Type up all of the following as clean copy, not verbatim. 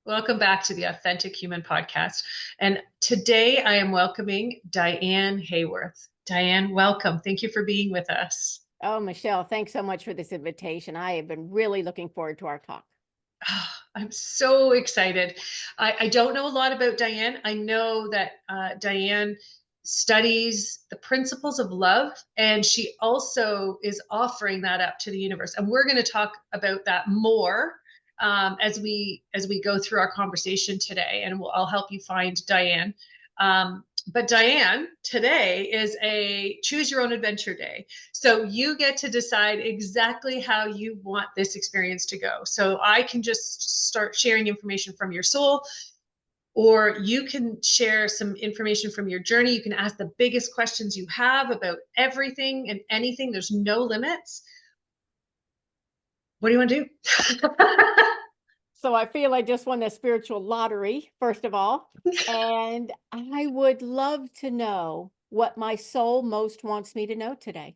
Welcome back to the Authentic Human Podcast. And today I am welcoming Diane Haworth. Diane, welcome. Thank you for being with us. Oh, Michelle, thanks so much for this invitation. I have been really looking forward to our talk. I'm so excited. I don't know a lot about Diane. I know that Diane studies the principles of love, and she also is offering that up to the universe. And we're going to talk about that more as we go through our conversation today. And I'll help you find Diane. But Diane, today is a choose your own adventure day. So you get to decide exactly how you want this experience to go. So I can just start sharing information from your soul, or you can share some information from your journey. You can ask the biggest questions you have about everything and anything. There's no limits. What do you want to do? So I feel I just won the spiritual lottery, first of all. And I would love to know what my soul most wants me to know today.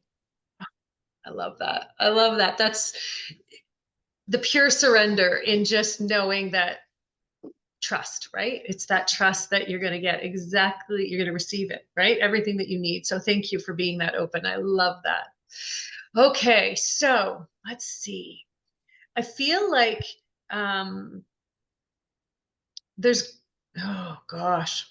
I love that. I love that. That's the pure surrender in just knowing that trust, right? It's that trust that you're going to get exactly, you're going to receive it, right? Everything that you need. So thank you for being that open. I love that. Okay, so let's see. I feel like um, there's, oh gosh,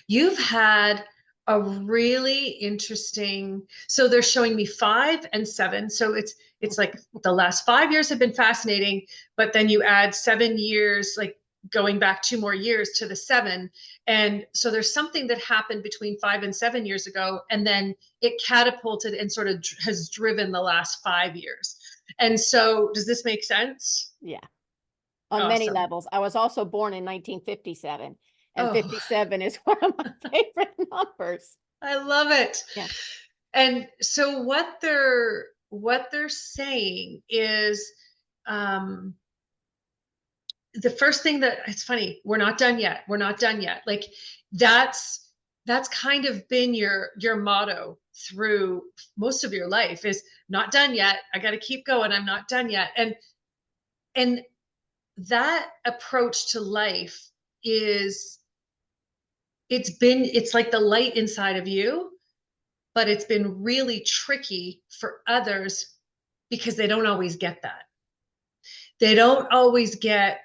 you've had a really interesting, so they're showing me 5 and 7. So it's like the last 5 years have been fascinating, but then you add 7 years, like going back 2 more years to the 7. And so there's something that happened between 5 and 7 years ago, and then it catapulted and sort of has driven the last 5 years. And so does this make sense? Yeah, on many Awesome. levels. I was also born in 1957, and Oh, 57 is one of my favorite numbers. I love it. Yeah. And so what they're saying is um the first thing that it's funny, we're not done yet. We're not done yet. Like that's kind of been your motto through most of your life is not done yet. I got to keep going. I'm not done yet. And that approach to life is it's like the light inside of you, but it's been really tricky for others because they don't always get that. They don't always get,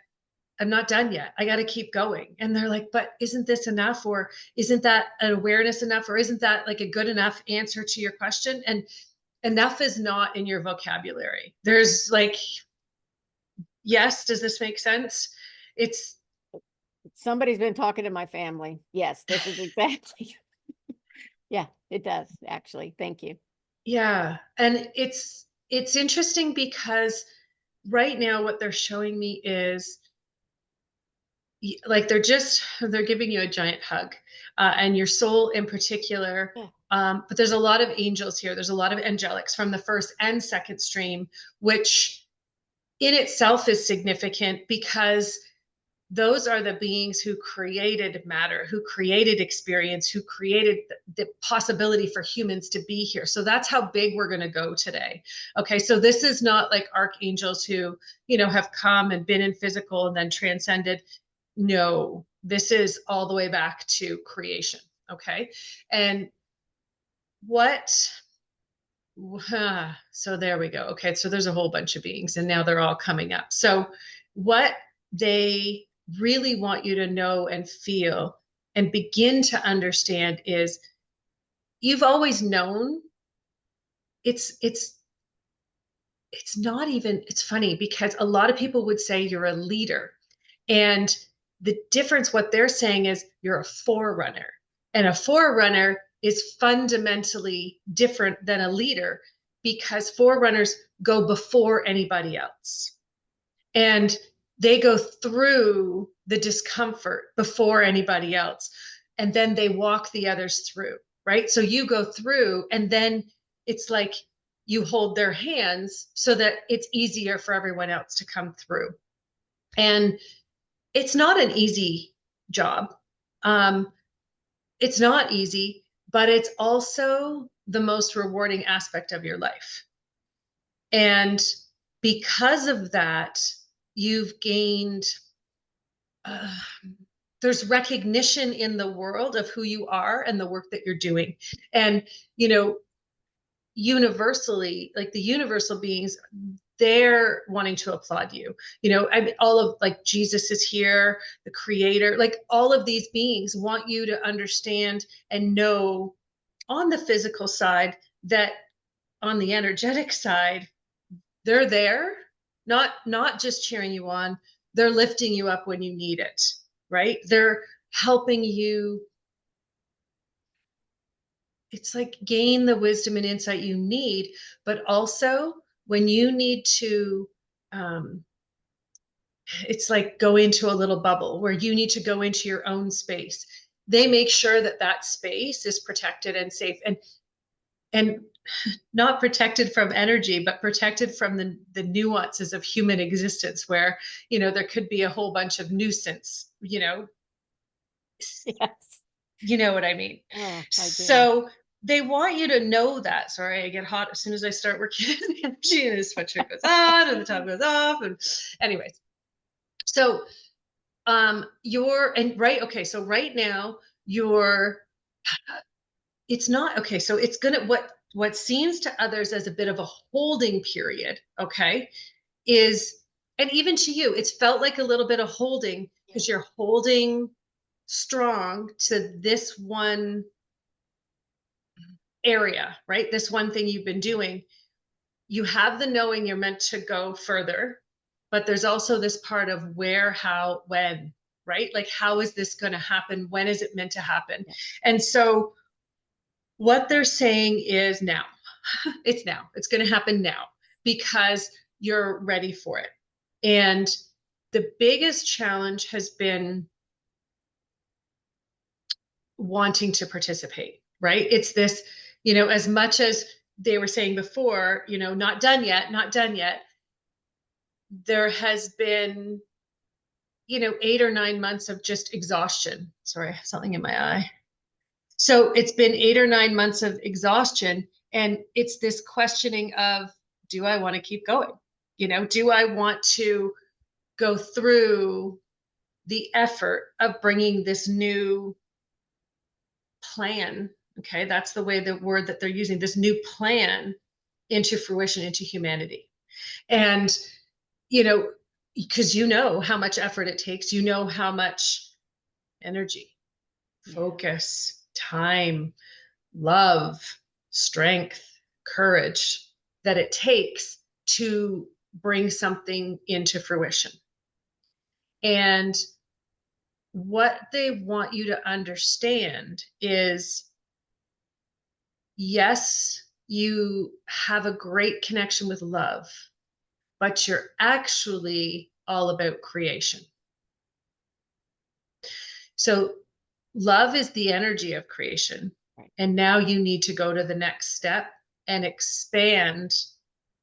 I'm not done yet. I got to keep going. And they're like, but isn't this enough? Or isn't that an awareness enough? Or isn't that like a good enough answer to your question? And enough is not in your vocabulary. There's like, yes, does this make sense? It's, Somebody's been talking to my family. Yes, this is exactly. Yeah, it does actually. Thank you. yeah. And it's interesting because right now what they're showing me is like they're giving you a giant hug, and your soul in particular. Yeah. But there's a lot of angels here. There's a lot of angelics from the first and second stream, which in itself is significant because those are the beings who created matter, who created experience, who created the possibility for humans to be here. So that's how big we're going to go today. Okay, so this is not like archangels who, have come and been in physical and then transcended. No, this is all the way back to creation. Okay, and what so there we go. Okay, so there's a whole bunch of beings and now they're all coming up. So what they really want you to know and feel and begin to understand is you've always known. It's it's not even, it's funny because a lot of people would say you're a leader, and the difference, what they're saying is you're a forerunner, and a forerunner is fundamentally different than a leader because forerunners go before anybody else, and they go through the discomfort before anybody else, and then they walk the others through, right? So you go through, and then it's like you hold their hands so that it's easier for everyone else to come through. And it's not an easy job. um, it's not easy, but it's also the most rewarding aspect of your life. And because of that, you've gained uh, there's recognition in the world of who you are and the work that you're doing. And, you know, universally, like the universal beings, they're wanting to applaud you. You know, I mean, all of like Jesus is here, the creator, like all of these beings want you to understand and know on the physical side that on the energetic side, they're there, not just cheering you on, they're lifting you up when you need it, right? They're helping you, it's like gain the wisdom and insight you need, but also when you need to, um, it's like go into a little bubble where you need to go into your own space. They make sure that that space is protected and safe, and not protected from energy, but protected from the nuances of human existence where, you know, there could be a whole bunch of nuisance, Yes. you know what I mean? Oh, I do. So they want you to know that. Sorry, I get hot as soon as I start working in the energy and the sweatshirt goes on and the top goes off. And anyways, so you're and right, okay, so right now you're it's not okay, so it's gonna what seems to others as a bit of a holding period, okay, is and even to you, it's felt like a little bit of holding Yeah. because you're holding strong to this one area, right? This one thing you've been doing. You have the knowing you're meant to go further, but there's also this part of where, how, when, right? Like, how is this going to happen? When is it meant to happen? Yeah. And so, what they're saying is now. It's now. It's going to happen now because you're ready for it. And the biggest challenge has been wanting to participate, right? It's this, as much as they were saying before, not done yet, not done yet, there has been, 8 or 9 months of just exhaustion. Sorry, I have something in my eye. So it's been 8 or 9 months of exhaustion. And it's this questioning of, do I want to keep going? Do I want to go through the effort of bringing this new plan? Okay, that's the word that they're using, this new plan into fruition, into humanity. And, you know, because you know how much effort it takes, you know how much energy, Yeah. focus, time, love, strength, courage that it takes to bring something into fruition. And what they want you to understand is yes, you have a great connection with love, but you're actually all about creation. So love is the energy of creation. Right. And now you need to go to the next step and expand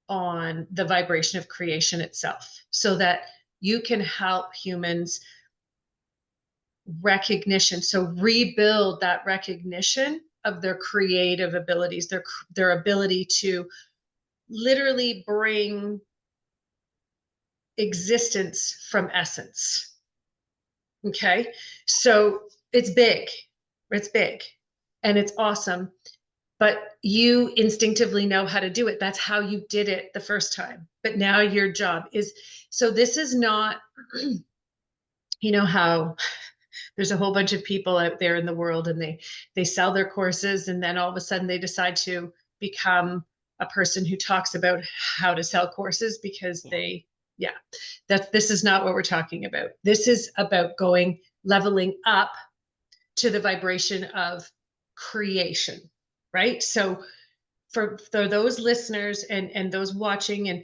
on the vibration of creation itself so that you can help humans recognition. So rebuild that recognition of their creative abilities, their ability to literally bring existence from essence. Okay. So it's big. It's big and it's awesome. But you instinctively know how to do it. That's how you did it the first time. But now your job is so this is not, how there's a whole bunch of people out there in the world and they sell their courses and then all of a sudden they decide to become a person who talks about how to sell courses because Yeah. yeah, this is not what we're talking about. This is about going leveling up to the vibration of creation, right? So for those listeners and those watching, and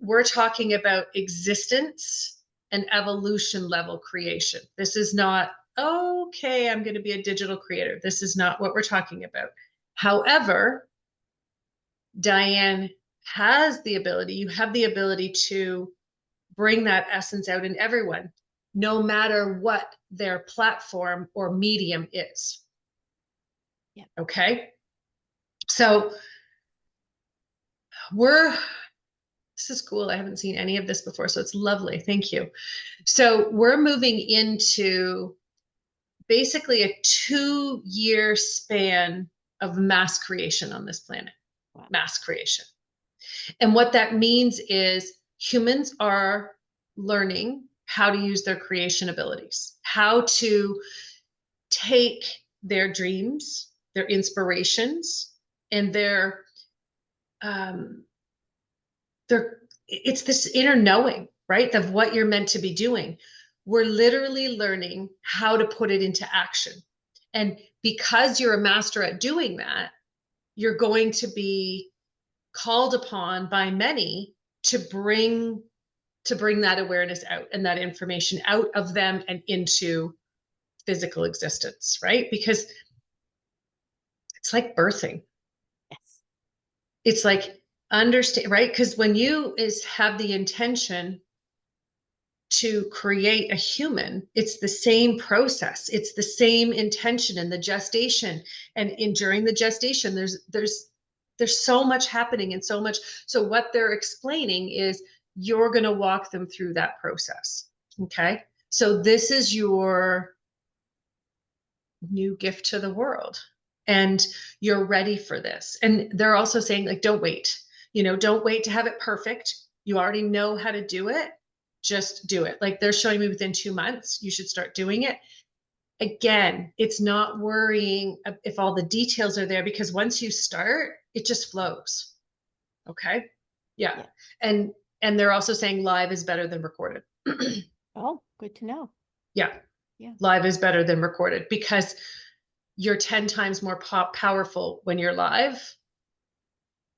we're talking about existence and evolution level creation. This is not, okay, I'm going to be a digital creator. This is not what we're talking about. However, Diane you have the ability to bring that essence out in everyone, no matter what their platform or medium is. Yeah. Okay. So we're This is cool. I haven't seen any of this before, so it's lovely. Thank you. So we're moving into basically a 2-year span of mass creation on this planet. Wow. Mass creation. And what that means is humans are learning how to use their creation abilities, how to take their dreams, their inspirations, and um, their it's this inner knowing, right, of what you're meant to be doing. We're literally learning how to put it into action. And because you're a master at doing that, you're going to be called upon by many to bring that awareness out and that information out of them and into physical existence, right? Because it's like birthing. Yes. It's like understand, right? Because when you have the intention to create a human, it's the same process. It's the same intention in the gestation, and in during the gestation, there's so much happening and so much. So what they're explaining is you're going to walk them through that process. Okay. So this is your new gift to the world, and you're ready for this. And they're also saying, like, don't wait, don't wait to have it perfect. You already know how to do it. Just do it. Like they're showing me within 2 months, you should start doing it. Again, it's not worrying if all the details are there, because once you start, it just flows. Okay. Yeah. Yeah. And they're also saying live is better than recorded. Oh, good to know. Yeah. Yeah. Live is better than recorded because you're 10 times more powerful when you're live,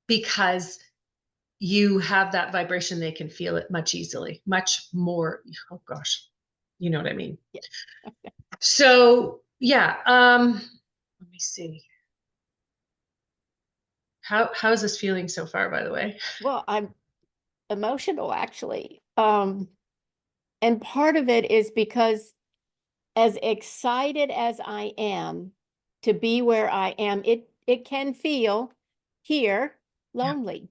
because you have that vibration. They can feel it much easily, much more. Oh gosh, you know what I mean? Yeah. So yeah, let me see. How's this feeling so far, by the way? Well, I'm emotional actually. And part of it is because as excited as I am to be where I am, it can feel here Yeah. lonely.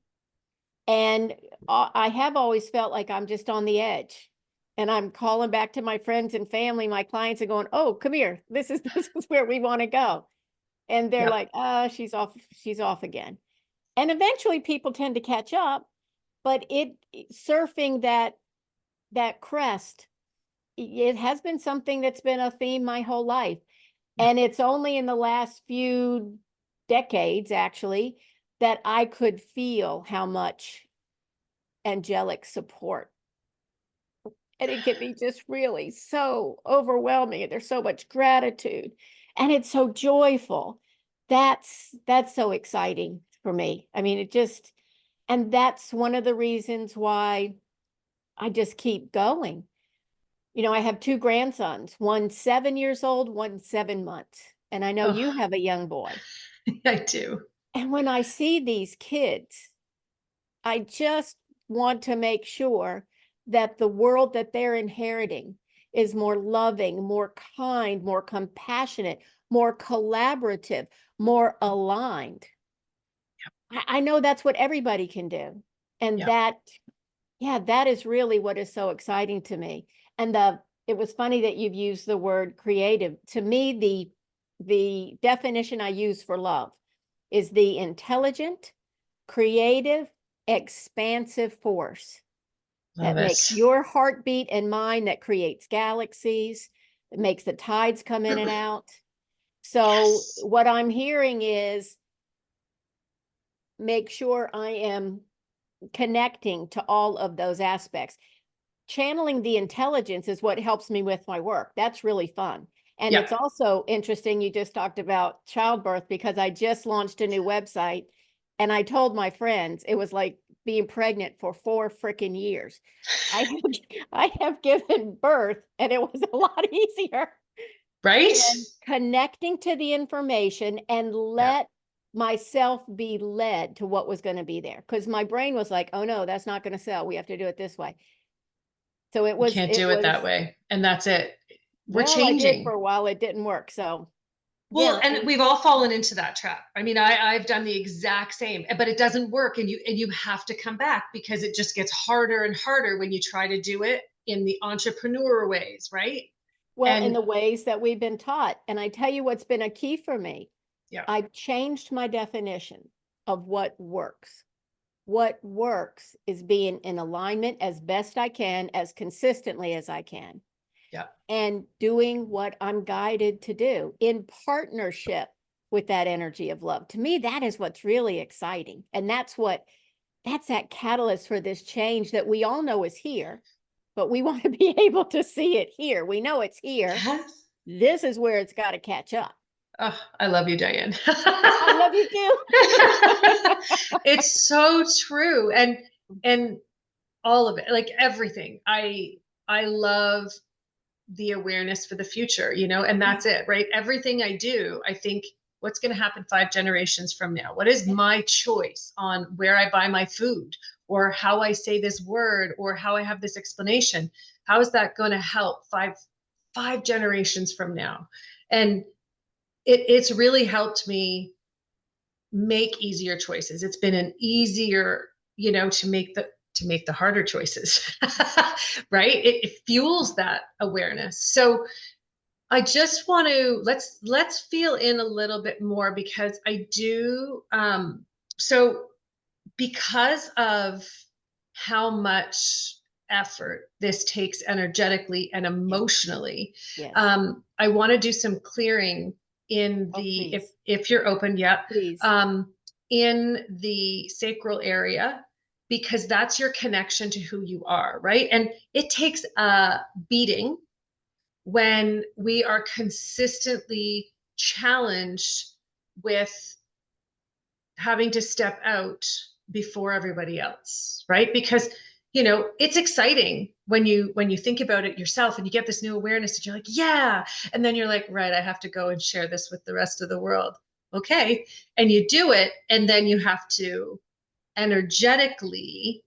And I have always felt like I'm just on the edge. And I'm calling back to my friends and family, my clients are going, "Oh, come here. This is where we want to go." And they're Yeah. like, she's off again." And eventually people tend to catch up, but surfing that crest, it has been something that's been a theme my whole life. Yeah. And it's only in the last few decades, actually, that I could feel how much angelic support. And it can be just really so overwhelming. And there's so much gratitude. And it's so joyful. That's so exciting for me. I mean, and that's one of the reasons why I just keep going. I have two grandsons, one 7 years old, one 7 months. And I know Oh, you have a young boy. I do. And when I see these kids, I just want to make sure that the world that they're inheriting is more loving, more kind, more compassionate, more collaborative, more aligned. I know that's what everybody can do. And Yeah. yeah, that is really what is so exciting to me. And it was funny that you've used the word creative. To me, the definition I use for love is the intelligent, creative, expansive force Love that makes it. your heartbeat and mine, that creates galaxies, that makes the tides come in and out. So Yes. what I'm hearing is make sure I am connecting to all of those aspects. Channeling the intelligence is what helps me with my work. That's really fun. And Yeah. it's also interesting, you just talked about childbirth, because I just launched a new website and I told my friends it was like being pregnant for 4 freaking years. I have, I have given birth and it was a lot easier. Right? And connecting to the information and Yeah. let myself be led to what was going to be there. Because my brain was like, oh no, that's not going to sell. We have to do it this way. So You can't it do it that was, way. And that's it. We're well, I did for changing. a while. It didn't work. So Well, Yeah, and we've all fallen into that trap. I mean, I've done the exact same, but it doesn't work. And you have to come back because it just gets harder and harder when you try to do it in the entrepreneur ways, right? well, in And the ways that we've been taught. And I tell you what's been a key for me. yeah, I've changed my definition of what works. What works is being in alignment as best I can, as consistently as I can, yeah. and doing what I'm guided to do in partnership with that energy of love. To me, that is what's really exciting. And that's that catalyst for this change that we all know is here, but we want to be able to see it here. We know it's here. Yes. This is where it's got to catch up. Oh, I love you, Diane. I love you too. It's so true. And all of it, like everything. I love the awareness for the future, and that's it, right? Everything I do, I think, what's going to happen 5 generations from now? What is my choice on where I buy my food, or how I say this word, or how I have this explanation? How is that going to help five generations from now? And it's really helped me make easier choices. It's been an easier, to make the harder choices, right? It fuels that awareness. So I just want to let's feel in a little bit more, because I do. So because of how much effort this takes energetically and Yes, emotionally, yes. I want to do some clearing in Oh, the, if please, if you're open, yeah, please. um, in the sacral area, because that's your connection to who you are, right? And it takes a beating when we are consistently challenged with having to step out before everybody else, right? Because it's exciting when you think about it yourself and you get this new awareness that you're like, yeah, and then you're like, right, I have to go and share this with the rest of the world. Okay. And you do it, and then you have to energetically,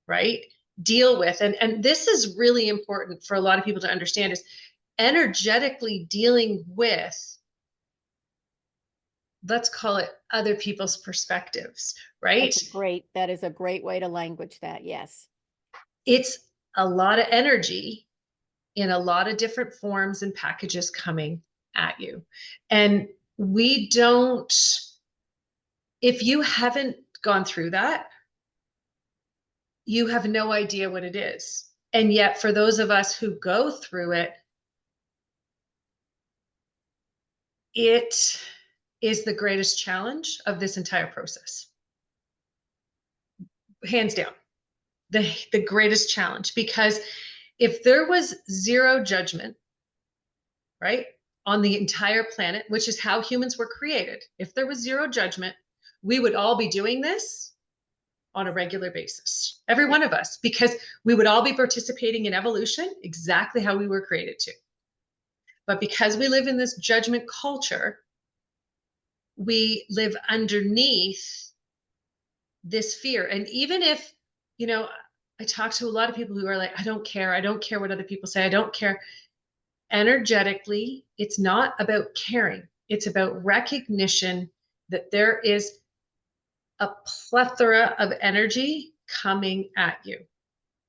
right, deal with, and this is really important for a lot of people to understand, is energetically dealing with, let's call it, other people's perspectives, right? That is a great way to language that. Yes. It's a lot of energy in a lot of different forms and packages coming at you. And we don't, if you haven't gone through that, you have no idea what it is. And yet, for those of us who go through it, it is the greatest challenge of this entire process. Hands down, the greatest challenge, because if there was zero judgment, right, on the entire planet, which is how humans were created, if there was zero judgment, we would all be doing this on a regular basis, every Yeah. one of us, because we would all be participating in evolution exactly how we were created to. But because we live in this judgment culture, we live underneath this fear. And even if, you know, I talk to a lot of people who are like, I don't care what other people say, I don't care. Energetically, it's not about caring, it's about recognition that there is a plethora of energy coming at you.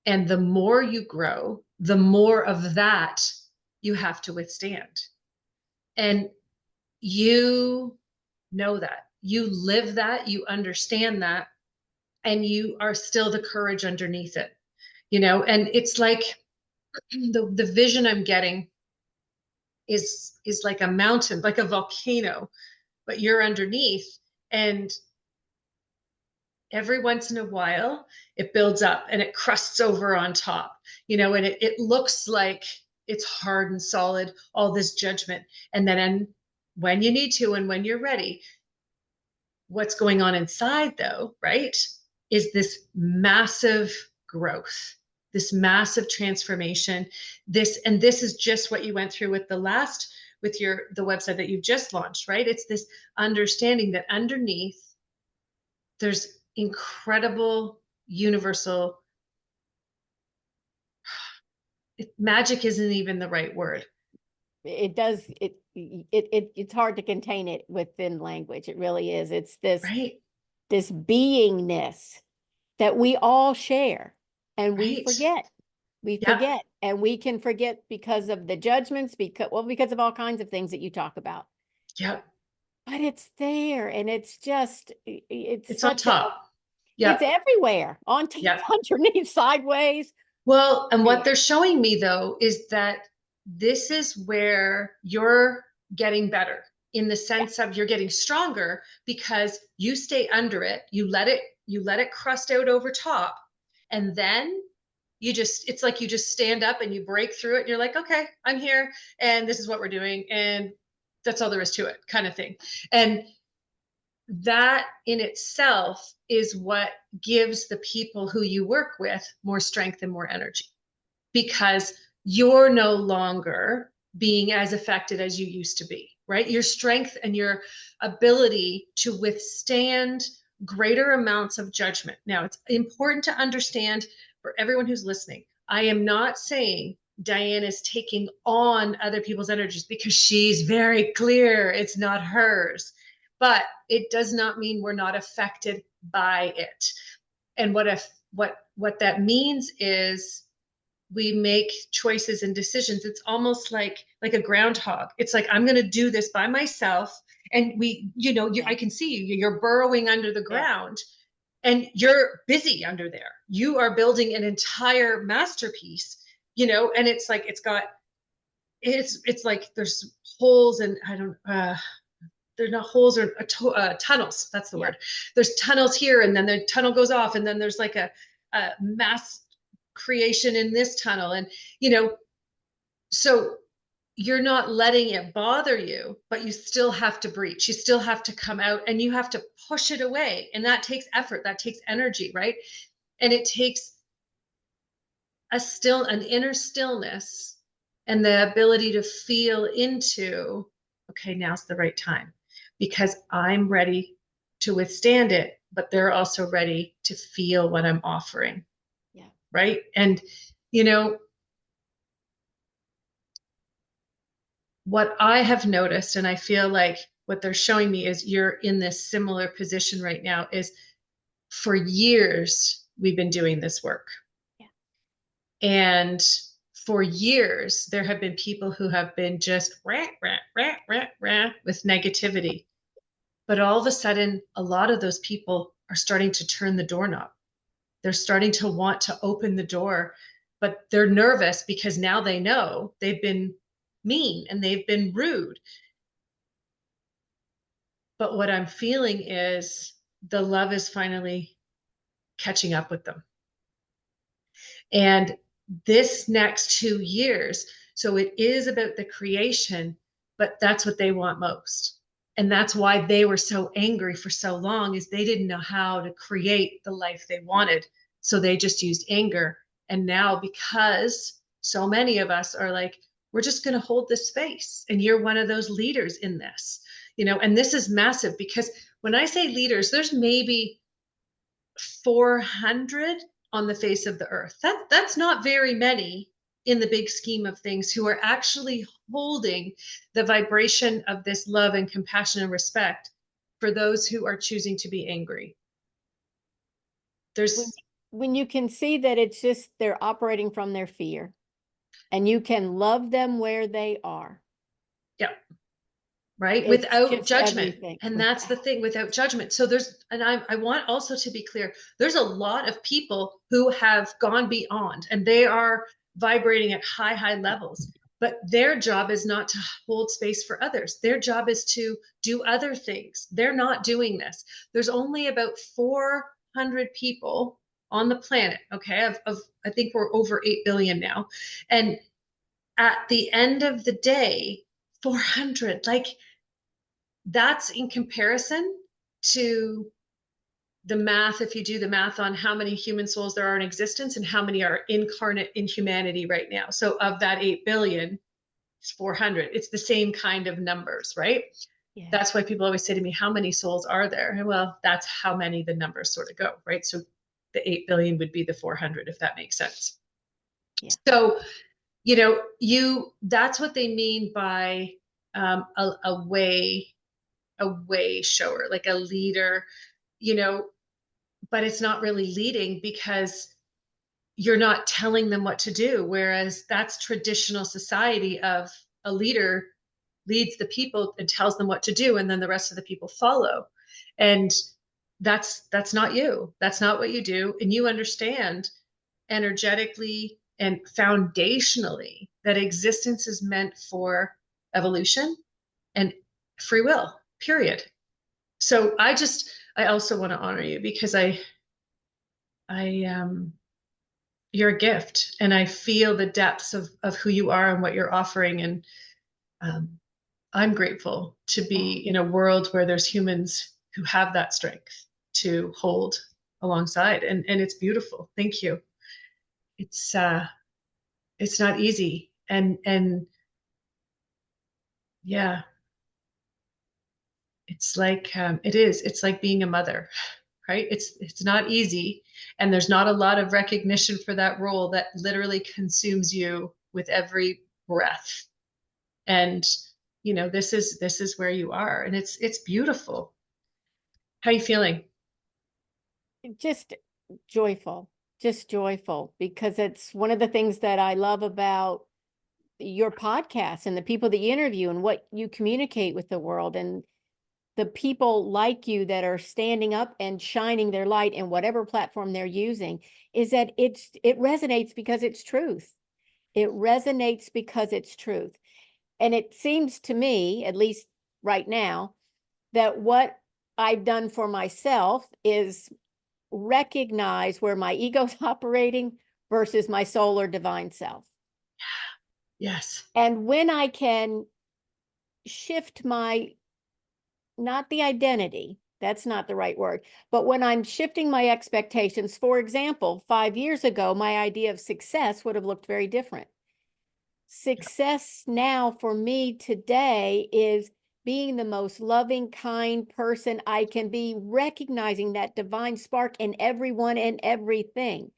And the more you grow, the more of that you have to withstand. And you know that. You live that, you understand that, and you are still the courage underneath it. And it's like the vision I'm getting is like a mountain, like a volcano, but you're underneath. And every once in a while it builds up and it crusts over on top, and it looks like it's hard and solid, all this judgment. And then when you need to and when you're ready, what's going on inside, though, right, is this massive growth, this massive transformation. This is just what you went through with the website that you've just launched, right? It's this understanding that underneath there's incredible universal magic isn't even the right word. it does, it's hard to contain it within language. It really is. It's Right. this beingness that we all share, and we Right. forget. We Yep. forget, and we can forget because of the judgments, because of all kinds of things that you talk about. Yep. But it's there, and it's just, it's It's on such a, top. it's Yep. everywhere, on top, Yep. underneath, sideways, Well, and what everywhere. they're showing me though is that this is where you're getting better in the Yeah, sense of you're getting stronger because you stay under it, you let it crust out over top, and then it's like you just stand up and you break through it and you're like, okay, I'm here and this is what we're doing and that's all there is to it, kind of thing. And that in itself is what gives the people who you work with more strength and more energy because you're no longer being as affected as you used to be, right? Your strength and your ability to withstand greater amounts of judgment. Now, it's important to understand for everyone who's listening, I am not saying Diane is taking on other people's energies because she's very clear it's not hers. But it does not mean we're not affected by it. And what that means is we make choices and decisions. It's almost like a groundhog. It's like I'm going to do this by myself, and yeah, I can see you're burrowing under the yeah, ground, and you're busy under there. You are building an entire masterpiece, and it's like it's like there's holes and I don't they're not holes or tunnels. That's the yeah. word. There's tunnels here, and then the tunnel goes off, and then there's like a mass creation in this tunnel, and you know, so you're not letting it bother you, but you still have to breach. You still have to come out, and you have to push it away, and that takes effort. That takes energy, right? And it takes an inner stillness and the ability to feel into, okay, now's the right time because I'm ready to withstand it, but they're also ready to feel what I'm offering, Yeah. right? And you know what I have noticed, and I feel like what they're showing me is you're in this similar position right now, is for years we've been doing this work. Yeah. And for years, there have been people who have been just rant, rant, rant, rant, rant with negativity. But all of a sudden, a lot of those people are starting to turn the doorknob. They're starting to want to open the door, but they're nervous because now they know they've been mean and they've been rude. But what I'm feeling is the love is finally catching up with them. And this next 2 years, so it is about the creation, but that's what they want most. And that's why they were so angry for so long, is they didn't know how to create the life they wanted. So they just used anger. And now, because so many of us are like, we're just going to hold this space. And you're one of those leaders in this, and this is massive because when I say leaders, there's maybe 400 on the face of the earth. That's not very many in the big scheme of things who are actually holding the vibration of this love and compassion and respect for those who are choosing to be angry. When, There's when you can see that it's just they're operating from their fear, and you can love them where they are. Yeah, right, It's without just judgment. everything And that's the without. thing, without judgment. So I want also to be clear, there's a lot of people who have gone beyond and they are vibrating at high levels, but their job is not to hold space for others. Their job is to do other things. They're not doing this. There's only about 400 people on the planet, okay, of I think we're over 8 billion now. And at the end of the day, 400, like, that's in comparison to the math, if you do the math on how many human souls there are in existence and how many are incarnate in humanity right now. So of that 8 billion, it's 400. It's the same kind of numbers, right? Yeah, That's why people always say to me, how many souls are there? And well, that's how many the numbers sort of go, right? So the 8 billion would be the 400, if that makes sense. yeah, So that's what they mean by a way shower, like a leader, you know, but it's not really leading because you're not telling them what to do. Whereas that's traditional society of a leader leads the people and tells them what to do, and then the rest of the people follow. And that's not you. That's not what you do. And you understand energetically and foundationally that existence is meant for evolution and free will, period. So I also want to honor you because I you're a gift, and I feel the depths of who you are and what you're offering. And um, I'm grateful to be in a world where there's humans who have that strength to hold alongside. And it's beautiful. Thank you. It's it's not easy. And yeah, it's like being a mother, right? It's not easy, and there's not a lot of recognition for that role that literally consumes you with every breath. And this is where you are, and it's beautiful. How are you feeling? Just joyful, just joyful, because it's one of the things that I love about your podcast and the people that you interview and what you communicate with the world, and the people like you that are standing up and shining their light in whatever platform they're using, is that it resonates because it's truth. It resonates because it's truth. And it seems to me, at least right now, that what I've done for myself is recognize where my ego's operating versus my soul or divine self. Yes. And when I can shift my, not the identity, that's not the right word, but when I'm shifting my expectations, for example, 5 years ago, my idea of success would have looked very different. Success now for me today is being the most loving, kind person I can be, recognizing that divine spark in everyone and everything.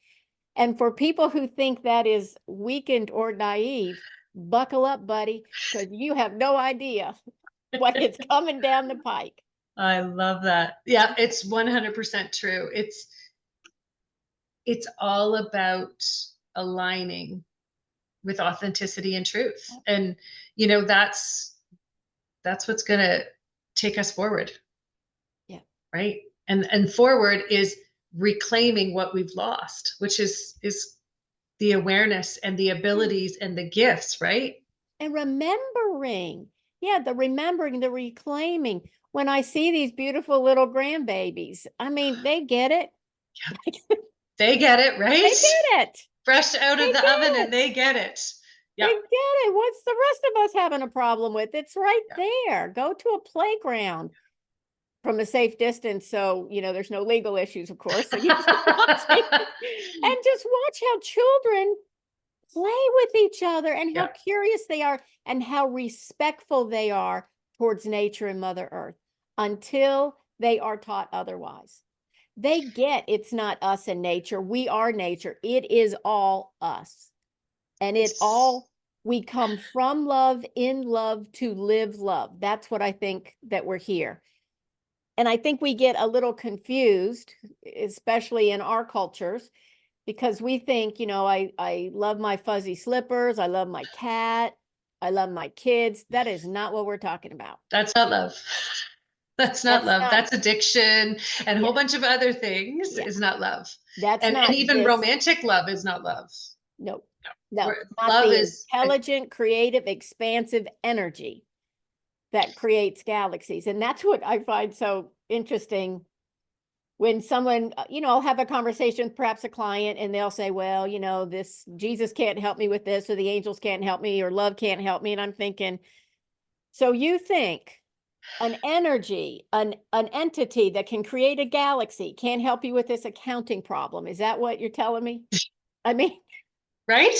And for people who think that is weakened or naive, buckle up, buddy, because you have no idea what is coming down the pike. I love that. Yeah, it's 100% true. It's all about aligning with authenticity and truth. And that's what's going to take us forward. Yeah. Right? And forward is reclaiming what we've lost, which is the awareness and the abilities and the gifts, right? And remembering. Yeah, the remembering, the reclaiming. When I see these beautiful little grandbabies, I mean, they get it. They get it, right? They get it. Fresh out of They the oven, get and they it. get it. They Yeah. get it. What's the rest of us having a problem with? It's right Yeah. there. Go to a playground from a safe distance. So, there's no legal issues, of course. So you just watch it and just watch how children play with each other and how Yeah. curious they are and how respectful they are towards nature and Mother Earth until they are taught otherwise. They get it's not us and nature. We are nature. It is all us. And we come from love, in love, to live love. That's what I think that we're here. And I think we get a little confused, especially in our cultures, because we think, I love my fuzzy slippers, I love my cat, I love my kids. That is not what we're talking about. That's not love. That's not That's love. not, That's addiction and a yeah, whole bunch of other things yeah. is not love. That's And not even this. romantic love is not love. No, No. no, not Love the is intelligent, creative, expansive energy that creates galaxies. And that's what I find so interesting when someone, I'll have a conversation with perhaps a client and they'll say, well, this Jesus can't help me with this, or the angels can't help me, or love can't help me. And I'm thinking, so you think an energy, an entity that can create a galaxy can't help you with this accounting problem? Is that what you're telling me? I mean, right?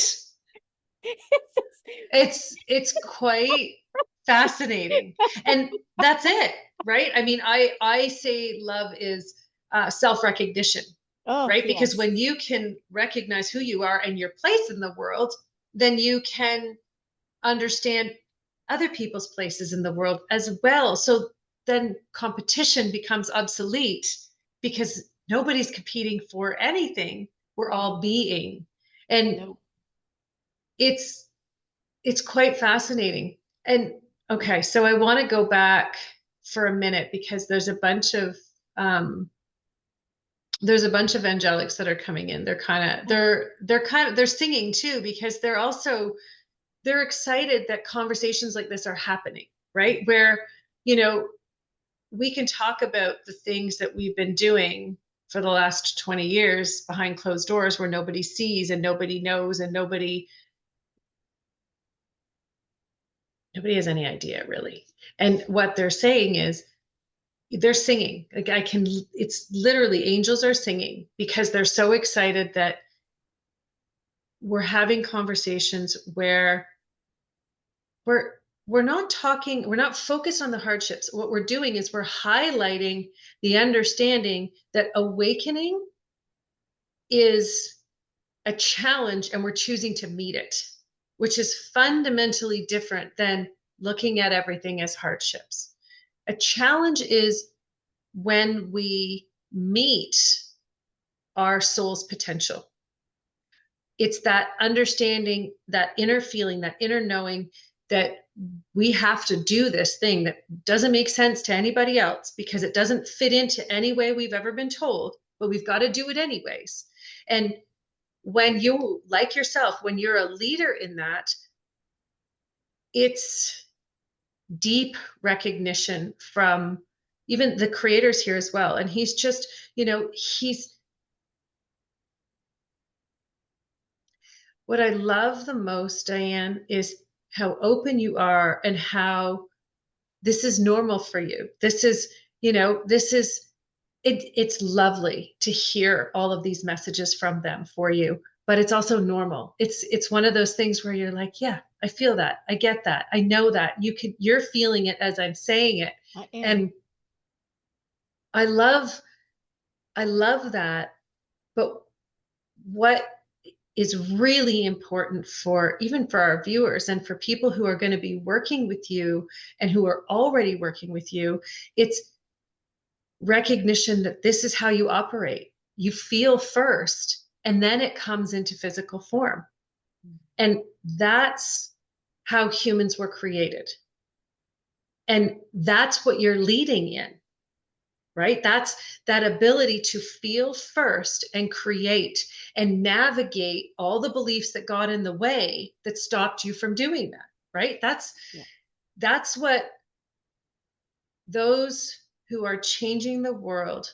It's quite fascinating. And that's it, right? I mean, I say love is self-recognition, oh, right? Because yes. when you can recognize who you are and your place in the world, then you can understand other people's places in the world as well. So then competition becomes obsolete because nobody's competing for anything. We're No, all being. And no. it's it's quite fascinating. And okay, so I want to go back for a minute because um there's a bunch of angelics that are coming in. They're singing too because they're excited that conversations like this are happening, right? Where, you know, we can talk about the things that we've been doing for the last 20 years behind closed doors where nobody sees and nobody knows and nobody has any idea really. And what they're saying is they're singing. Like it's literally angels are singing because they're so excited that we're having conversations where we're we're not focused on the hardships. What we're doing is we're highlighting the understanding that awakening is a challenge and we're choosing to meet it, which is fundamentally different than looking at everything as hardships. A challenge is when we meet our soul's potential. It's that understanding, that inner feeling, that inner knowing that we have to do this thing that doesn't make sense to anybody else because it doesn't fit into any way we've ever been told, but we've got to do it anyways. And when you, like yourself, when you're a leader in that, it's deep recognition from even the creators here as well. And he's just, he's what I love the most, Diane, is how open you are and how this is normal for you. This is, this is it's lovely to hear all of these messages from them for you, but it's also normal. It's one of those things where you're like, yeah, I feel that. I get that. I know that. You're feeling it as I'm saying it. I am. And I love I love that. But what is really important for even for our viewers and for people who are going to be working with you and who are already working with you, it's recognition that this is how you operate. You feel first, and then it comes into physical form. And that's how humans were created. And that's what you're leading in, right? That's that ability to feel first and create and navigate all the beliefs that got in the way that stopped you from doing that, right? Yeah. That's what those who are changing the world,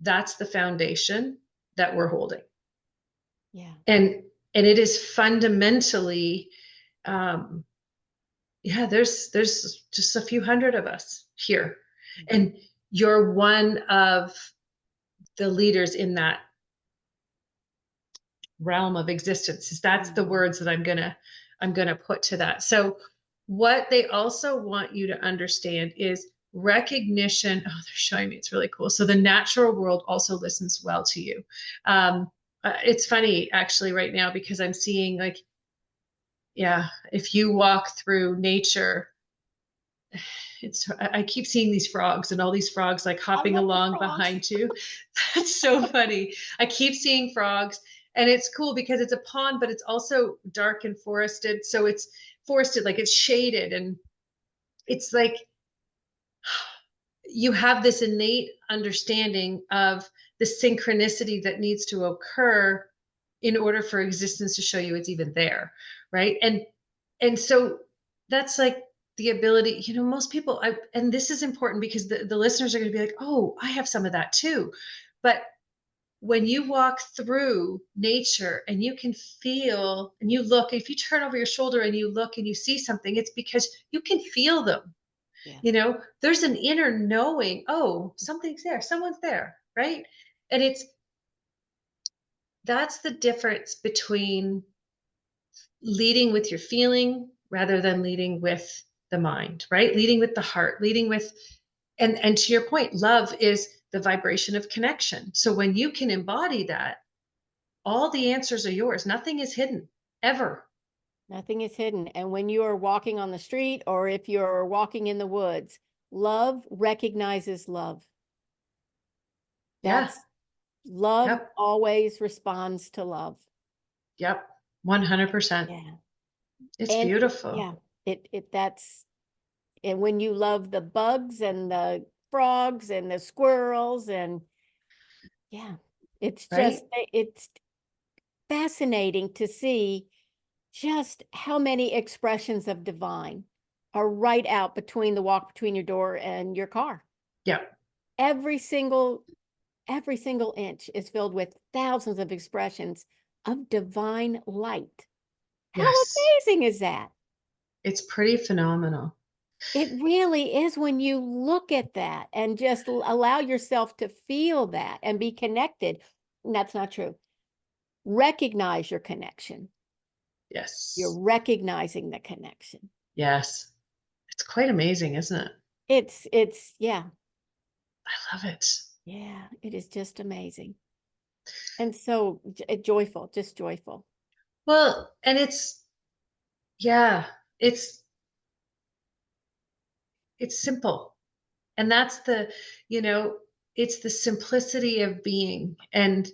that's the foundation that we're holding. Yeah. And it is fundamentally um yeah, there's just a few hundred of us here, and you're one of the leaders in that realm of existence. That's the words that I'm gonna put to that. So what they also want you to understand is recognition. Oh, they're showing me it's really cool. So the natural world also listens well to you. It's funny actually right now because I'm seeing like, yeah, if you walk through nature, I keep seeing these frogs and all these frogs like I hopping love the along frogs. behind you. That's so funny. I keep seeing frogs, and it's cool because it's a pond, but it's also dark and forested. So it's forested, like it's shaded, and it's like you have this innate understanding of the synchronicity that needs to occur in order for existence to show you it's even there, right? And so that's like the ability, most people, and this is important because the listeners are going to be like, oh, I have some of that too. But when you walk through nature and you can feel and you look, if you turn over your shoulder and you look and you see something, it's because you can feel them. Yeah. There's an inner knowing, oh, something's there, someone's there, right? And that's the difference between leading with your feeling rather than leading with the mind, right? Leading with the heart, leading with, and to your point, love is the vibration of connection. So when you can embody that, all the answers are yours. Nothing is hidden ever. Nothing is hidden. And when you are walking on the street or if you're walking in the woods, love recognizes love. Yeah. That's love Yep. always responds to love. Yep. 100%. Yeah. It's And beautiful. yeah, that's, and when you love the bugs and the frogs and the squirrels and yeah, it's Right? just, it's fascinating to see just how many expressions of divine are right out between the walk between your door and your car. Yep. Every single inch is filled with thousands of expressions of divine light. How Yes. amazing is that? It's pretty phenomenal. It really is when you look at that and just allow yourself to feel that and be connected. And that's not true. Recognize your connection. You're Yes. recognizing the connection. Yes. It's quite amazing, isn't it? Yeah, I love it. yeah, it is just amazing. And so joyful, just joyful. Well, and yeah, it's, it's simple. And that's the, you know, it's the simplicity of being. And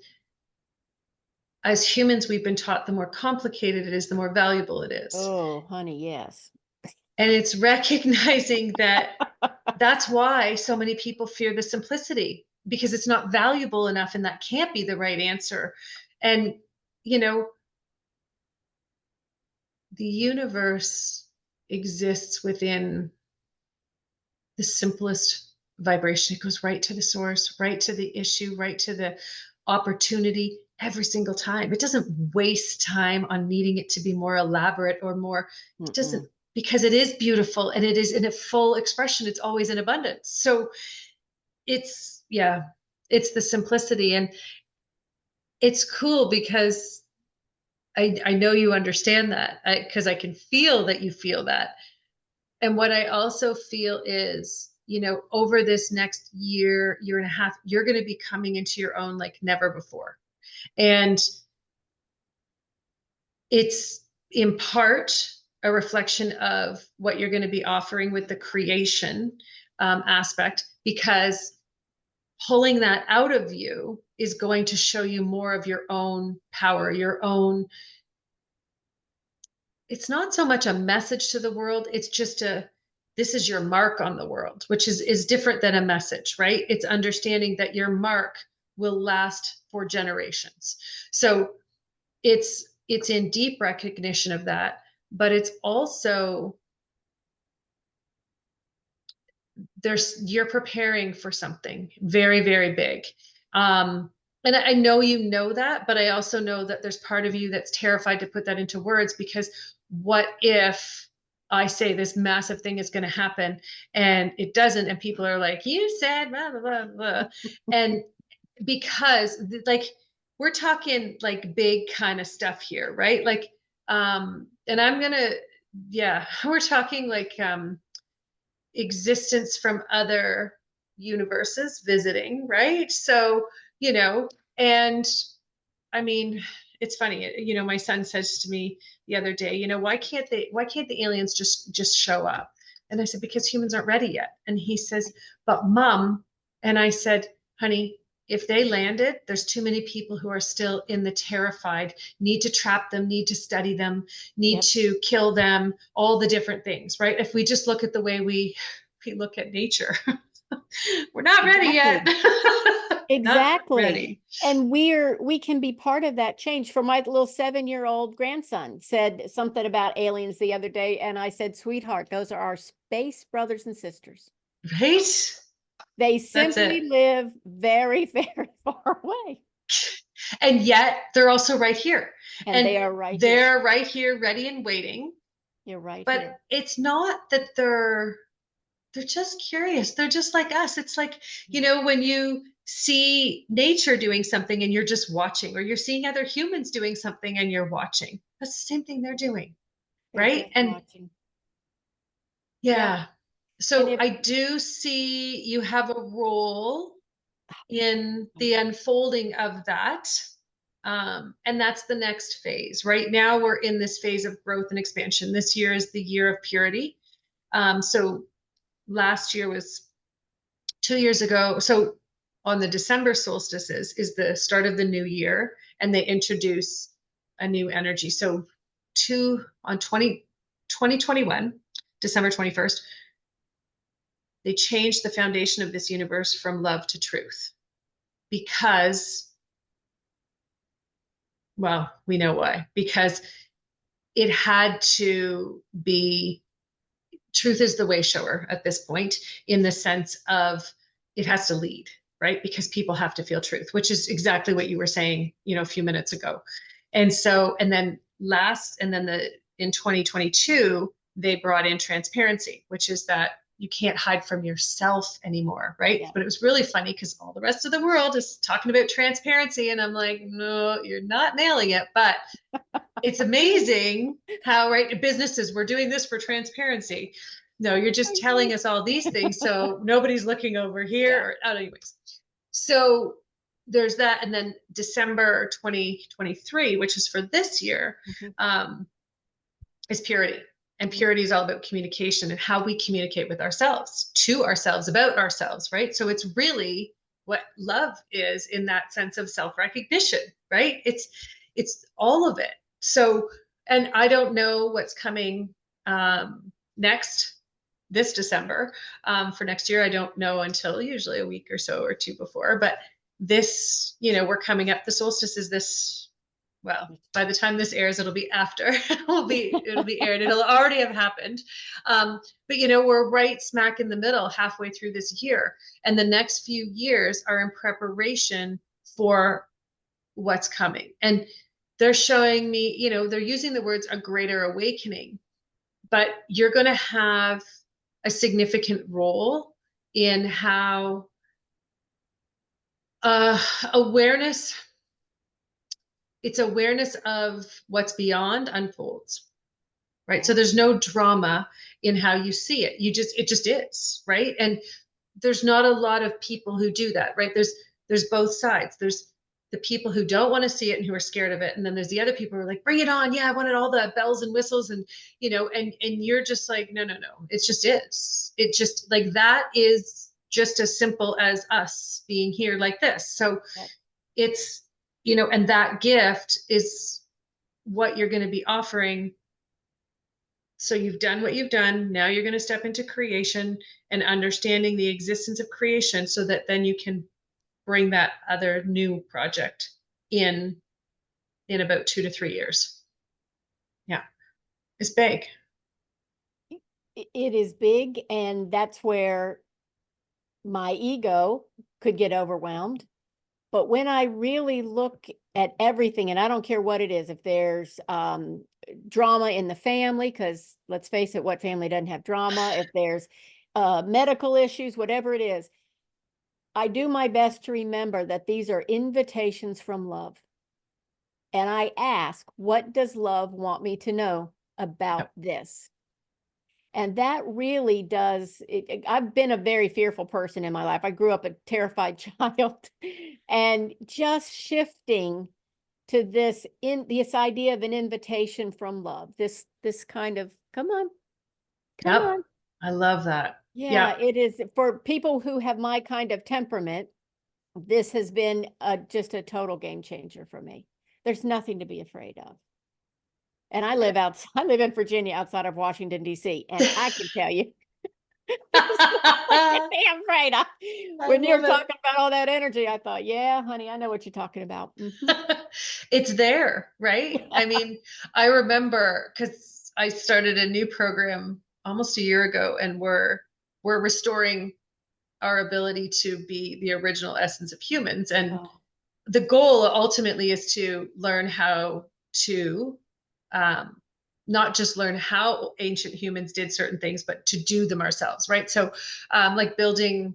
as humans, we've been taught the more complicated it is, the more valuable it is. Oh, honey, yes. And it's recognizing that that's why so many people fear the simplicity because it's not valuable enough and that can't be the right answer. And, you know, the universe exists within the simplest vibration. It goes right to the source, right to the issue, right to the opportunity every single time. It doesn't waste time on needing it to be more elaborate or more, it Mm-mm. doesn't, because it is beautiful and it is in a full expression. It's always in abundance. So it's, yeah, it's the simplicity. And it's cool because I know you understand that because I can feel that you feel that. And what I also feel is, you know, over this next year, year and a half, you're going to be coming into your own like never before. And it's in part a reflection of what you're going to be offering with the creation aspect, because pulling that out of you is going to show you more of your own power, your own. It's not so much a message to the world, it's just a, this is your mark on the world, which is different than a message, right? It's understanding that your mark will last for generations. So it's in deep recognition of that, but it's also, there's, you're preparing for something very, very big. And I know you know that, but I also know that there's part of you that's terrified to put that into words, because what if I say this massive thing is going to happen and it doesn't, and people are like, you said blah blah blah blah, and because like we're talking like big kind of stuff here, right? Like, and I'm gonna, yeah, we're talking like existence from other universes visiting, right? So, you know, and I mean, it's funny, you know, my son says to me the other day, you know, why can't the aliens just show up? And I said, because humans aren't ready yet. And he says, but mom, and I said, honey, if they landed, there's too many people who are still in the terrified, need to trap them, need to study them, need Yep, to kill them, all the different things, right? If we just look at the way we look at nature, we're not ready yet. exactly. Not Exactly. ready. And we can be part of that change. For my little 7-year-old grandson said something about aliens the other day, and I said, sweetheart, those are our space brothers and sisters. Right? They That's simply it. live very, very far away. And yet they're also right here. And And they are right here. they're right here, ready and waiting. You're right But here. it's not that they're just curious. They're just like us. It's like, you Yeah. know, when you see nature doing something and you're just watching, or you're seeing other humans doing something and you're watching. That's the same thing they're doing, They're right? just And watching. Yep. yeah. And So if I do see you have a role in the unfolding of that. And that's the next phase. Right now, we're in this phase of growth and expansion. This year is the year of purity. So last year was 2 years ago. So on the December solstices is the start of the new year, and they introduce a new energy. So two on 2021, December 21st, they changed the foundation of this universe from love to truth because, well, we know why. Because it had to be, truth is the way shower at this point, in the sense of it has to lead, right? Because people have to feel truth, which is exactly what you were saying, a few minutes ago. And so, and then in 2022, they brought in transparency, which is that you can't hide from yourself anymore, right? Yeah. But it was really funny because all the rest of the world is talking about transparency, and I'm like, no, you're not nailing it. But it's amazing how, right, businesses, we're doing this for transparency. No, you're just telling us all these things, so nobody's looking over here. Yeah. Or, anyways, so there's that, and then December 2023, which is for this year, is purity. And purity is all about communication and how we communicate with ourselves, to ourselves, about ourselves, right? So it's really what love is, in that sense of self-recognition, right? It's all of it. So, and I don't know what's coming next this December for next year. I don't know until usually a week or so or two before. But this, we're coming up. The solstice is this. Well, by the time this airs, it'll be after. it'll be aired. It'll already have happened. But we're right smack in the middle, halfway through this year, and the next few years are in preparation for what's coming. And they're showing me, they're using the words a greater awakening, but you're going to have a significant role in how awareness, it's awareness of what's beyond unfolds, right? So there's no drama in how you see it. It just is, right? And there's not a lot of people who do that, right? There's both sides. There's the people who don't want to see it and who are scared of it, and then there's the other people who are like, bring it on, yeah, I wanted all the bells and whistles, and and you're just like, no, it just is. It just, like, that is just as simple as us being here like this. So it's, and that gift is what you're going to be offering. So you've done what you've done. Now you're going to step into creation and understanding the existence of creation, so that then you can bring that other new project in about 2 to 3 years. Yeah. It's big. It is big, and that's where my ego could get overwhelmed. But when I really look at everything, and I don't care what it is, if there's drama in the family, because let's face it, what family doesn't have drama? If there's medical issues, whatever it is, I do my best to remember that these are invitations from love. And I ask, what does love want me to know about this? And that really does. I've been a very fearful person in my life. I grew up a terrified child, and just shifting to this idea of an invitation from love. This kind of, come on. I love that. Yeah, it is for people who have my kind of temperament. This has been just a total game changer for me. There's nothing to be afraid of. And I live in Virginia, outside of Washington, D.C. And I can tell you, there's nothing to be afraid of. When you're talking about all that energy, I thought, yeah, honey, I know what you're talking about. It's there, right? I mean, I remember, because I started a new program almost a year ago, and we're restoring our ability to be the original essence of humans. And the goal ultimately is to learn how to not just learn how ancient humans did certain things, but to do them ourselves, right? So like building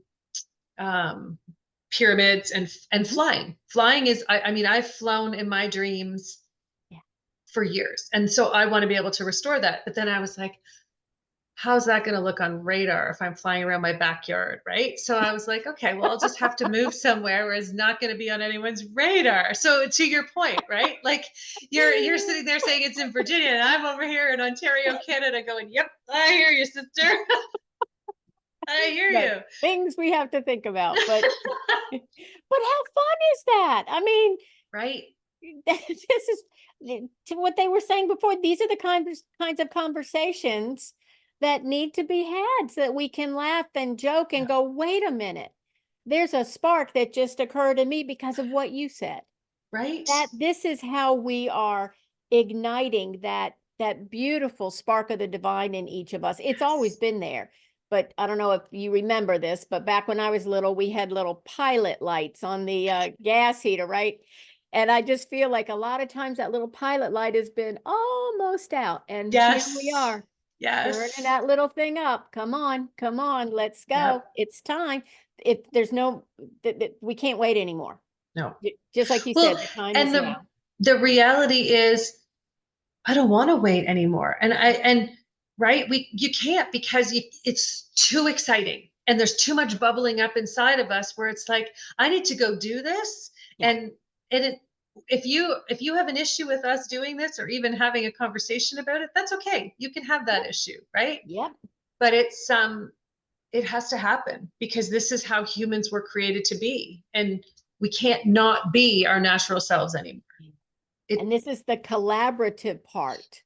pyramids and flying. Flying is, I mean, I've flown in my dreams for years. And so I want to be able to restore that. But then I was like, how's that going to look on radar if I'm flying around my backyard, right? So I was like, okay, well, I'll just have to move somewhere where it's not going to be on anyone's radar. So to your point, right? Like you're sitting there saying it's in Virginia, and I'm over here in Ontario, Canada, going, "Yep, I hear you, sister. I hear The you." things we have to think about, but how fun is that? I mean, Right? this is to what they were saying before. These are the kinds of conversations that need to be had so that we can laugh and joke and Yeah. go, wait a minute, there's a spark that just occurred in me because of what you said. Right? That this is how we are igniting that beautiful spark of the divine in each of us. It's always Yes. been there. But I don't know if you remember this, but back when I was little, we had little pilot lights on the gas heater, right? And I just feel like a lot of times that little pilot light has been almost out. And here we Yes. are, turning Yes. that little thing up. Come on, let's go. Yep. It's time. If there's no, we can't wait anymore. No. Just like you Well, said, the time and is now. the reality is I don't want to wait anymore. And right, you can't because it's too exciting and there's too much bubbling up inside of us where it's like I need to go do this. Yeah. And if you have an issue with us doing this or even having a conversation about it, that's okay. You can have that Yep. issue, right? Yep. But it has to happen because this is how humans were created to be, and we can't not be our natural selves anymore. It And this is the collaborative part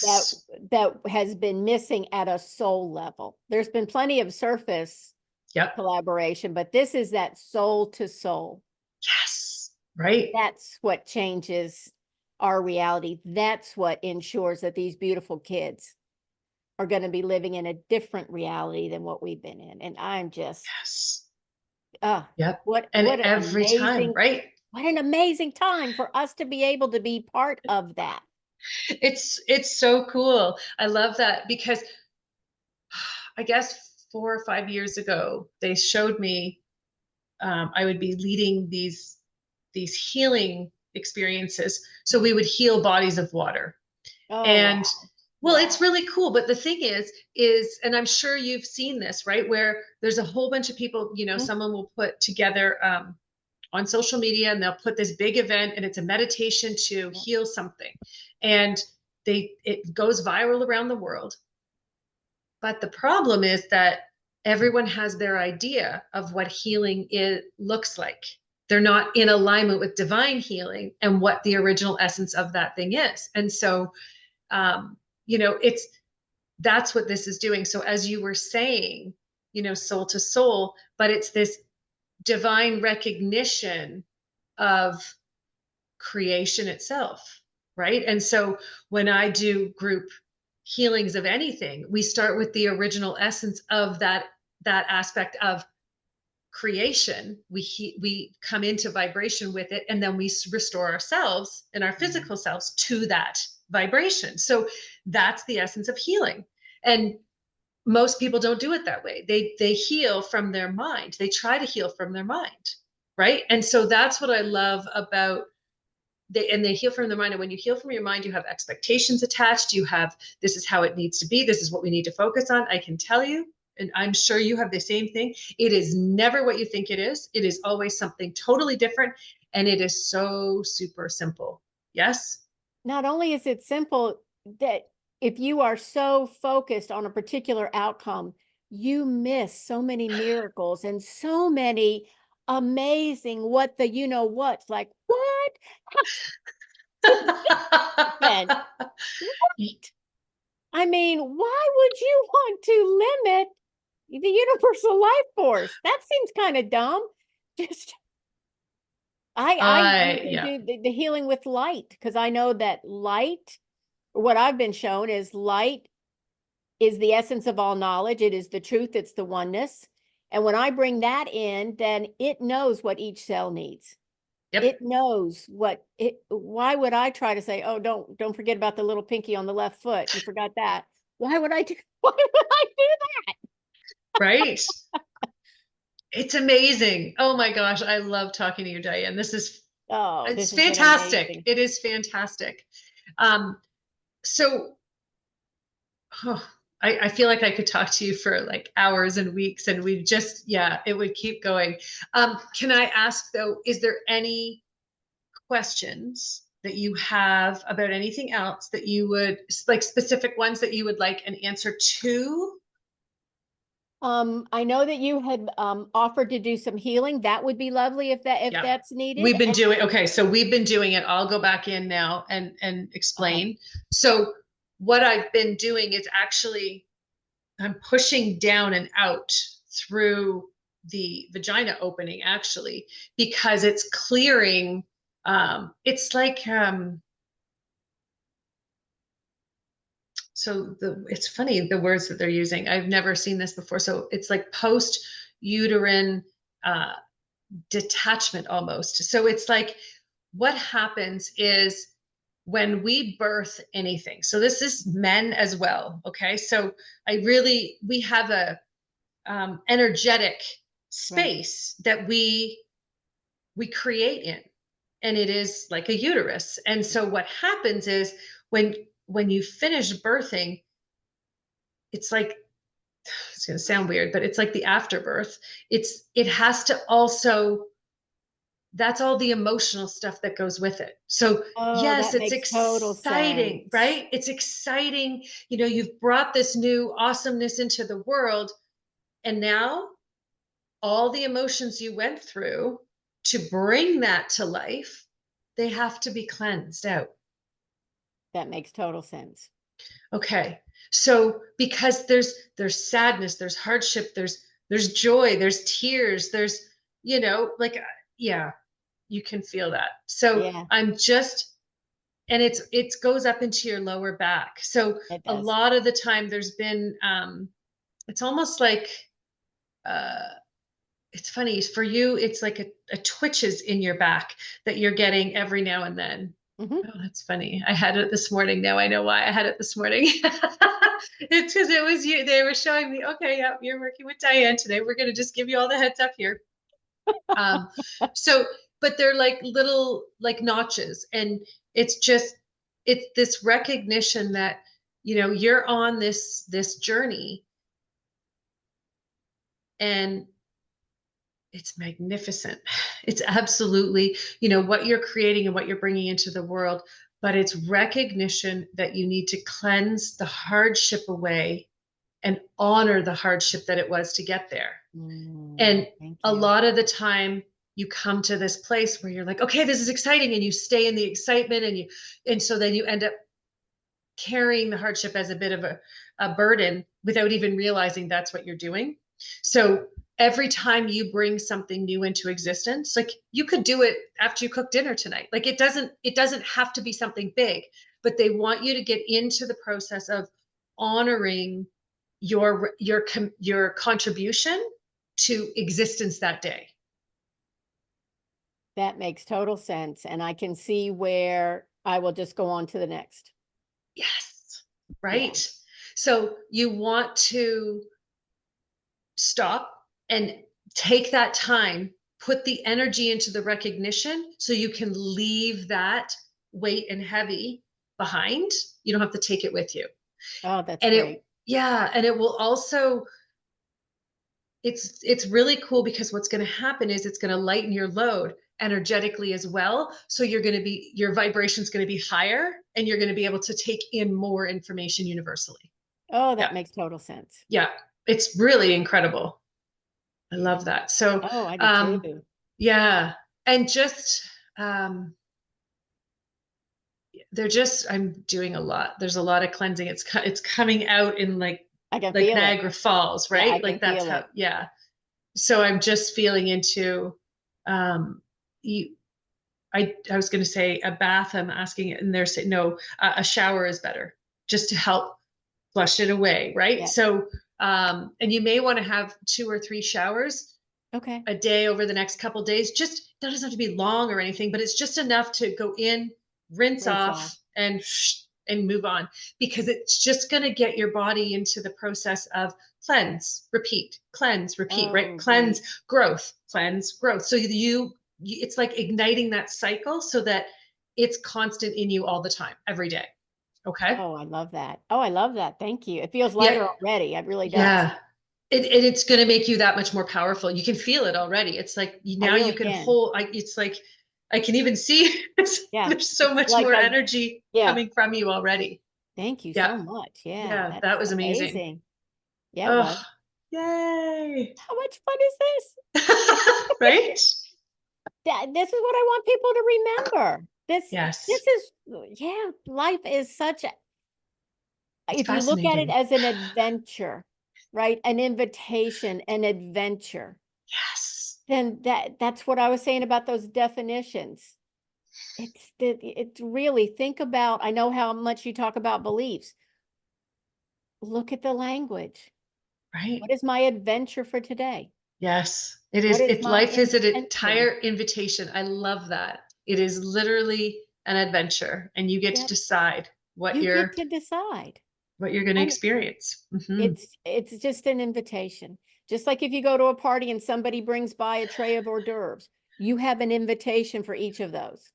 that Yes. that has been missing at a soul level. There's been plenty of surface Yep. collaboration, but this is that soul to soul. Yes. Right. That's what changes our reality. That's what ensures that these beautiful kids are going to be living in a different reality than what we've been in. And I'm just, Yes. uh, Yep. what And what an every time, amazing, right? what an amazing time for us to be able to be part of that. It's so cool. I love that because I guess 4 or 5 years ago, they showed me I would be leading these healing experiences. So we would heal bodies of water. Oh, And wow. well, it's Wow. really cool. But the thing is, and I'm sure you've seen this, right? Where there's a whole bunch of people, Mhm. someone will put together on social media and they'll put this big event and it's a meditation to Yep. heal something. And it goes viral around the world. But the problem is that everyone has their idea of what healing looks like. They're not in alignment with divine healing and what the original essence of that thing is. And so, um, it's that's what this is doing. So, as you were saying, soul to soul, but it's this divine recognition of creation itself, right? And so when I do group healings of anything, we start with the original essence of that aspect of creation. We come into vibration with it, and then we restore ourselves and our Mhm. physical selves to that vibration. So that's the essence of healing. And most people don't do it that way. They heal from their mind. They try to heal from their mind, right? And so that's what I love about they heal from their mind. And when you heal from your mind, you have expectations attached. You have, this is how it needs to be. This is what we need to focus on. I can tell you, and I'm sure you have the same thing. It is never what you think it is. It is always something totally different. And it is so super simple. Yes. Not only is it simple, that if you are so focused on a particular outcome, you miss so many miracles and so many amazing what the you know what's like, what? Then what? I mean, why would you want to limit the universal life force? That seems kind of dumb. Just I usually Yeah. do the healing with light because I know that light, what I've been shown is light is the essence of all knowledge. It is the truth, it's the oneness. And when I bring that in, then it knows what each cell needs. Yep. It knows what it, why would I try to say, oh, don't forget about the little pinky on the left foot. You forgot that. Why would I do why would I do that? Right. It's amazing. Oh my gosh. I love talking to you, Diane. Oh, It's this has been fantastic. amazing. It is fantastic. Um, so, oh, I feel like I could talk to you for like hours and weeks, and we just, yeah, it would keep going. Can I ask though, is there any questions that you have about anything else that you would like, specific ones that you would like an answer to? I know that you had offered to do some healing. That would be lovely if Yeah. that's needed. We've been And doing, okay, so we've been doing it. I'll go back in now and okay. explain. So what I've been doing is actually I'm pushing down and out through the vagina opening actually, because it's clearing. It's like, so it's funny the words that they're using. I've never seen this before. So it's like post uterine uh, detachment almost. So it's like what happens is when we birth anything. So this is men as well. Okay. So we have a energetic Right. space that we create in, and it is like a uterus. And so what happens is when when you finish birthing, it's like, it's going to sound weird, but it's like the afterbirth. It has to also, that's all the emotional stuff that goes with it. So Oh, yes, that it's makes total exciting, sense. right? It's exciting. You've brought this new awesomeness into the world, and now all the emotions you went through to bring that to life, they have to be cleansed out. That makes total sense. Okay. So because there's sadness, there's hardship, there's joy, there's tears, there's, like, yeah, you can feel that. So Yeah, I'm just, and it goes up into your lower back. So it a does. lot of the time there's been it's almost like uh it's funny for you, it's like a twitches in your back that you're getting every now and then. Hmm. Oh, that's funny. I had it this morning. Now I know why I had it this morning. It's because it was you. They were showing me, okay, yeah, you're working with Diane today. We're going to just give you all the heads up here. Um, so, but they're like little like notches, and it's just, it's this recognition that, you're on this journey, and it's magnificent. It's absolutely, what you're creating and what you're bringing into the world, but it's recognition that you need to cleanse the hardship away and honor the hardship that it was to get there. And Thank a you. lot of the time you come to this place where you're like, okay, this is exciting, and you stay in the excitement, and so then you end up carrying the hardship as a bit of a burden without even realizing that's what you're doing. So every time you bring something new into existence, like you could do it after you cook dinner tonight. Like it doesn't have to be something big, but they want you to get into the process of honoring your contribution to existence that day. That makes total sense. And I can see where I will just go on to the next. Yes. Yeah. Right. So you want to stop and take that time, put the energy into the recognition so you can leave that weight and heavy behind. You don't have to take it with you. Oh, that's And great. yeah, and it will also, it's really cool because what's going to happen is it's going to lighten your load energetically as well. So your vibration's going to be higher, and you're going to be able to take in more information universally. Oh, Yeah. that makes total sense. Yeah. It's really incredible. I Yeah. love that. So, Oh, I do um, too. yeah, and just um, I'm doing a lot. There's a lot of cleansing. It's coming out in I can like feel it. Niagara Falls, Yeah, I right? can Like that's feel how, it. yeah. So I'm just feeling into um, you. I was going to say a bath. I'm asking it, and they're saying no. A shower is better, just to help flush it away, right? Yeah. So, and you may want to have 2 or 3 showers Okay. a day over the next couple days. Just, that doesn't have to be long or anything, but it's just enough to go in, rinse Rinse off. off, and move on, because it's just going to get your body into the process of cleanse, repeat, right? Oh, great. Cleanse, growth. So it's like igniting that cycle so that it's constant in you all the time, every day. Okay. Oh, I love that. Oh, I love that. Thank you. It feels Yeah. lighter already. It really does. Yeah. It's going to make you that much more powerful. You can feel it already. It's like I now you really can can. hold, it's like I can even see Yeah. there's so It's much like more energy yeah. coming from you already. Thank you Yeah. so much. Yeah, Yeah. that's That was amazing. amazing. Yeah, it Oh, was. yay. How much fun is this? Right? This is what I want people to remember. This Yes. is yeah, life is such a, It's if you look at it fascinating. as an adventure, right? An invitation, an adventure, Yes. then that's what I was saying about those definitions. It's really think about, I know how much you talk about beliefs. Look at the language. Right? What is my adventure for today? Yes. It What is. is It my life is an intention? entire invitation. I love that. It is literally an adventure and you get to Yep. decide You get to decide. what you're going to And experience. Hmm. it's just an invitation. Just like if you go to a party and somebody brings by a tray of hors d'oeuvres, you have an invitation for each of those.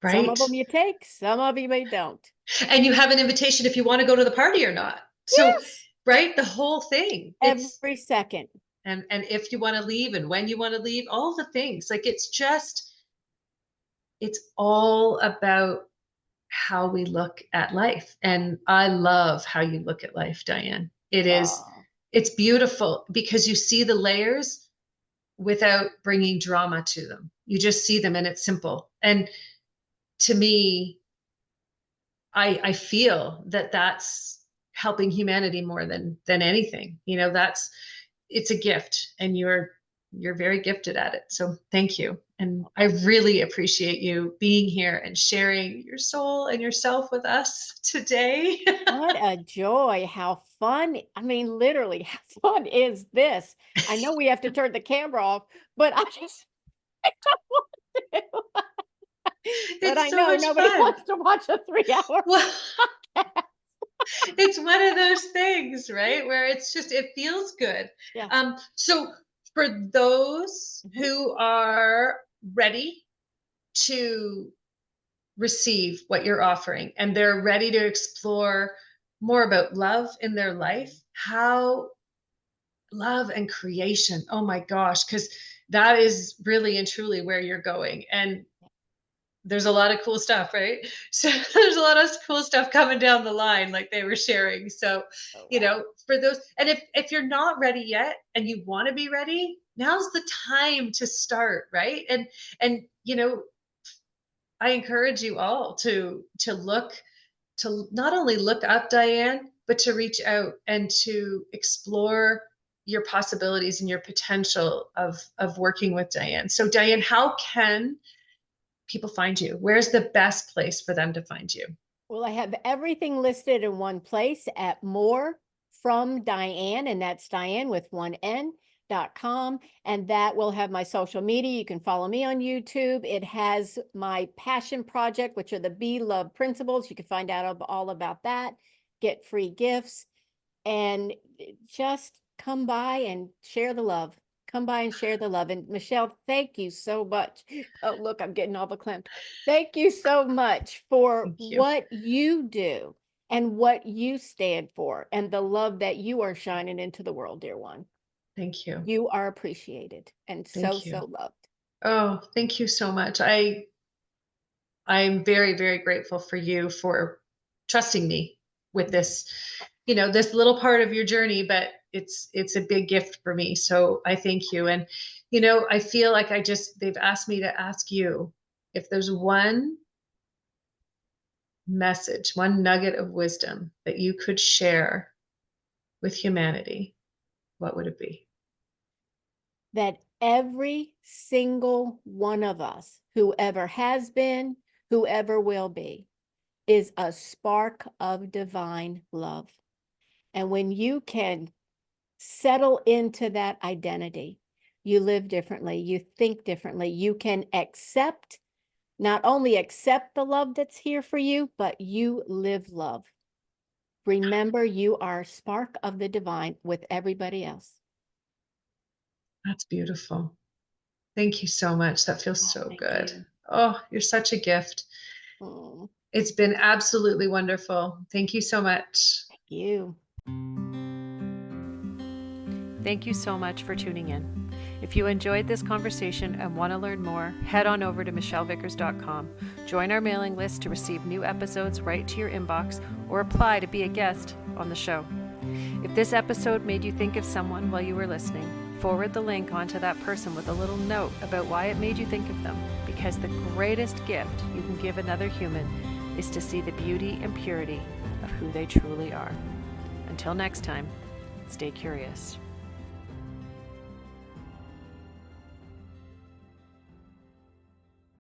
Some of Right? them you take, some of you may don't. And you have an invitation if you want to go to the party or not. So, Yes. right, the whole thing. It's Every second. and if you want to leave and when you want to leave, all the things. Like it's all about how we look at life. And I love how you look at life, Diane. Oh, It's beautiful because you see the layers without bringing drama to them. You just see them and it's simple. And to me, I feel that that's helping humanity more than anything. That's it's a gift and you're very gifted at it. So thank you. And I really appreciate you being here and sharing your soul and yourself with us today. what a joy. How fun. I mean, literally, how fun is this? I know we have to turn the camera off, but I don't want to. But It's I so know much nobody fun. wants to watch a 3 hour Well, podcast. it's one of those things, right? Where it's just it feels good. Yeah. So for those Mhm. who are ready to receive what you're offering and they're ready to explore more about love in their life, how love and creation. Oh my gosh, because that is really and truly where you're going. And there's a lot of cool stuff, right? So there's a lot of cool stuff coming down the line, like they were sharing. So, Oh, wow. for those, and if you're not ready yet and you want to be ready, now's the time to start, right? And I encourage you all to not only look up Diane, but to reach out and to explore your possibilities and your potential of working with Diane. So Diane, how can people find you? Where's the best place for them to find you? Well, I have everything listed in one place at more from Diane, and that's Diane with one N.com. And that will have my social media. You can follow me on YouTube. It has my passion project, which are the Be Love principles. You can find out all about that, get free gifts, and just come by and share the love. Come by and share the love. And Michelle, thank you so much. Oh, look, I'm getting all verklempt. Thank you so much for Thank you. what you do and what you stand for and the love that you are shining into the world, dear one. Thank you. You are appreciated and so, Thank so you. loved. Oh, thank you so much. I'm very, very grateful for you for trusting me with this little part of your journey, but it's a big gift for me. So I thank you. And I feel like they've asked me to ask you if there's one message, one nugget of wisdom that you could share with humanity, what would it be? That every single one of us, whoever has been, whoever will be, is a spark of divine love. And when you can settle into that identity, you live differently, you think differently, you can not only accept the love that's here for you, but you live love. Remember, you are a spark of the divine with everybody else. That's beautiful. Thank you so much. That feels Oh, so thank good. you. Oh, you're such a gift. Oh. It's been absolutely wonderful. Thank you so much. Thank you. Thank you so much for tuning in. If you enjoyed this conversation and want to learn more, head on over to michellevickers.com. Join our mailing list to receive new episodes right to your inbox, or apply to be a guest on the show. If this episode made you think of someone while you were listening, forward the link onto that person with a little note about why it made you think of them, because the greatest gift you can give another human is to see the beauty and purity of who they truly are. Until next time, stay curious.